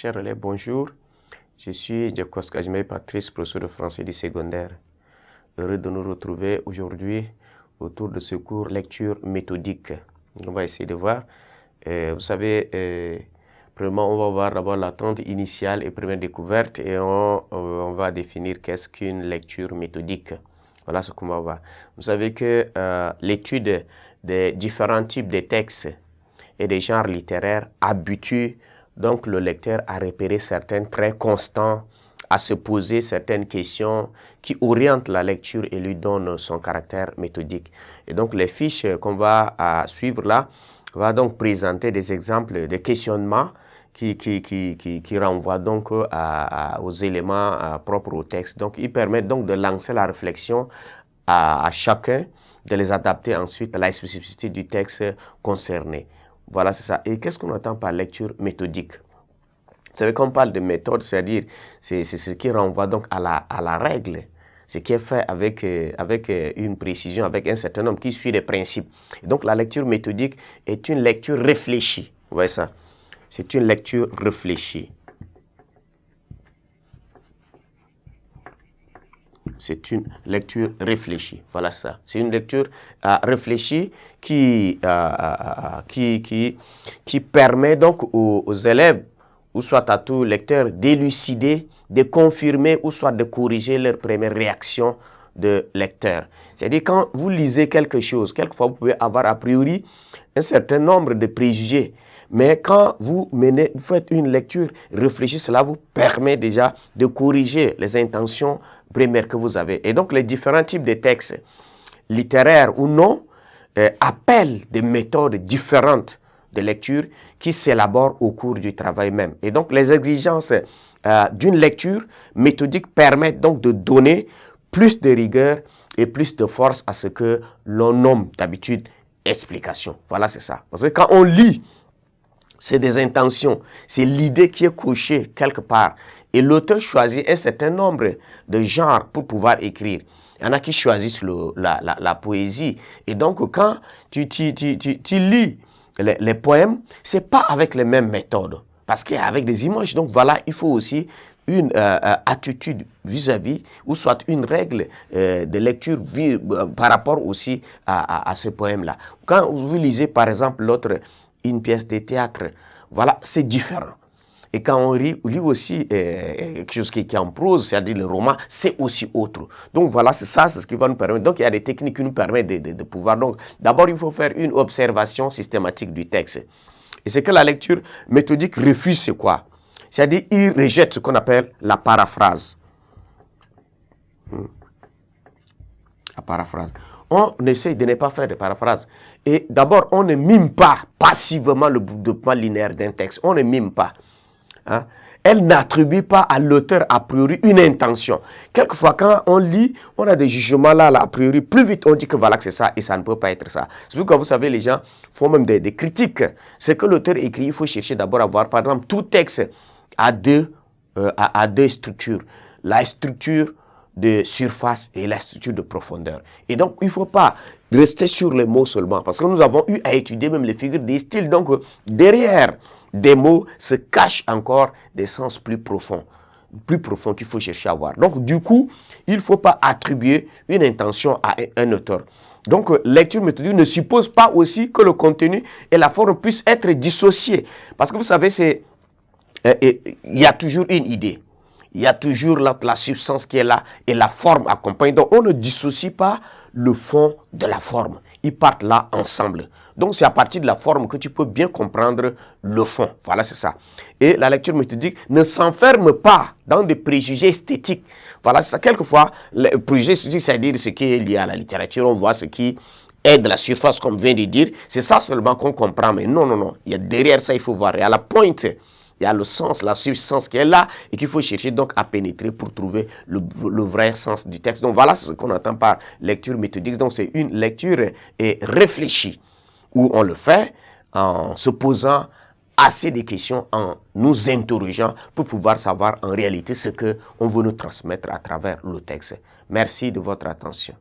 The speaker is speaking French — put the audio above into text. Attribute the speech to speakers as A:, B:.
A: Chers élèves, bonjour. Je suis Djekos Kajime Patrice, professeur de français du secondaire. Heureux de nous retrouver aujourd'hui autour de ce cours lecture méthodique. On va essayer de voir. Vous savez, premièrement, on va voir d'abord l'attente initiale et première découverte et on va définir qu'est-ce qu'une lecture méthodique. Voilà ce qu'on va voir. Vous savez que l'étude des différents types de textes et des genres littéraires habitue donc le lecteur à repérer certains traits constants, à se poser certaines questions qui orientent la lecture et lui donnent son caractère méthodique. Et donc les fiches qu'on va suivre là va donc présenter des exemples de questionnements qui renvoient donc aux éléments propres au texte. Donc ils permettent donc de lancer la réflexion à chacun, de les adapter ensuite à la spécificité du texte concerné. Voilà, c'est ça. Et qu'est-ce qu'on entend par lecture méthodique? Vous savez, quand on parle de méthode, c'est-à-dire, c'est ce qui renvoie donc à la règle, ce qui est fait avec une précision, avec un certain nombre qui suit des principes. Et donc, la lecture méthodique est une lecture réfléchie. Vous voyez ça? C'est une lecture réfléchie. C'est une lecture réfléchie. Voilà ça. C'est une lecture réfléchie qui permet donc aux élèves, ou soit à tout lecteur, d'élucider, de confirmer, ou soit de corriger leur première réaction de lecteur. C'est-à-dire, quand vous lisez quelque chose, quelquefois vous pouvez avoir a priori un certain nombre de préjugés. Mais quand vous faites une lecture réfléchie, cela vous permet déjà de corriger les intentions premières que vous avez. Et donc, les différents types de textes, littéraires ou non, appellent des méthodes différentes de lecture qui s'élaborent au cours du travail même. Et donc, les exigences d'une lecture méthodique permettent donc de donner plus de rigueur et plus de force à ce que l'on nomme d'habitude explication. Voilà, c'est ça. Parce que quand on lit, c'est des intentions, c'est l'idée qui est couchée quelque part. Et l'auteur choisit un certain nombre de genres pour pouvoir écrire. Il y en a qui choisissent la poésie. Et donc, quand tu lis les poèmes, c'est pas avec les mêmes méthodes. Parce qu'il y a avec des images. Donc voilà, il faut aussi une attitude vis-à-vis, ou soit une règle de lecture par rapport aussi à ce poème-là. Quand vous lisez, par exemple, une pièce de théâtre, voilà, c'est différent. Et quand on lit aussi quelque chose qui est en prose, c'est-à-dire le roman, c'est aussi autre. Donc voilà, c'est ça, c'est ce qui va nous permettre. Donc il y a des techniques qui nous permettent de pouvoir. Donc d'abord, il faut faire une observation systématique du texte. Et ce que la lecture méthodique refuse, c'est quoi? C'est-à-dire, il rejette ce qu'on appelle la paraphrase. La paraphrase. On essaye de ne pas faire de paraphrase. Et d'abord, on ne mime pas passivement le développement linéaire d'un texte. On ne mime pas. Hein? Elle n'attribue pas à l'auteur a priori une intention. Quelquefois, quand on lit, on a des jugements là a priori. Plus vite, on dit que voilà que c'est ça et ça ne peut pas être ça. C'est pourquoi vous savez, les gens font même des critiques. Ce que l'auteur écrit, il faut chercher d'abord à voir, par exemple, tout texte a deux structures. La structure de surface et la structure de profondeur. Et donc, il ne faut pas rester sur les mots seulement, parce que nous avons eu à étudier même les figures des styles. Donc, derrière des mots se cachent encore des sens plus profonds qu'il faut chercher à voir. Donc, du coup, il ne faut pas attribuer une intention à un auteur. Donc, lecture méthodique ne suppose pas aussi que le contenu et la forme puissent être dissociés. Parce que vous savez, il y a toujours une idée. Il y a toujours la substance qui est là et la forme accompagne. Donc, on ne dissocie pas le fond de la forme. Ils partent là ensemble. Donc, c'est à partir de la forme que tu peux bien comprendre le fond. Voilà, c'est ça. Et la lecture méthodique ne s'enferme pas dans des préjugés esthétiques. Voilà, c'est ça. Quelquefois, les préjugés esthétiques, c'est-à-dire ce qui est lié à la littérature. On voit ce qui est de la surface, comme vient de dire. C'est ça seulement qu'on comprend. Mais non, non, non. Il y a derrière ça, il faut voir. Et à la pointe, il y a le sens, la substance qui est là et qu'il faut chercher donc à pénétrer pour trouver le vrai sens du texte. Donc voilà ce qu'on entend par lecture méthodique. Donc c'est une lecture réfléchie où on le fait en se posant assez de questions, en nous interrogeant pour pouvoir savoir en réalité ce qu'on veut nous transmettre à travers le texte. Merci de votre attention.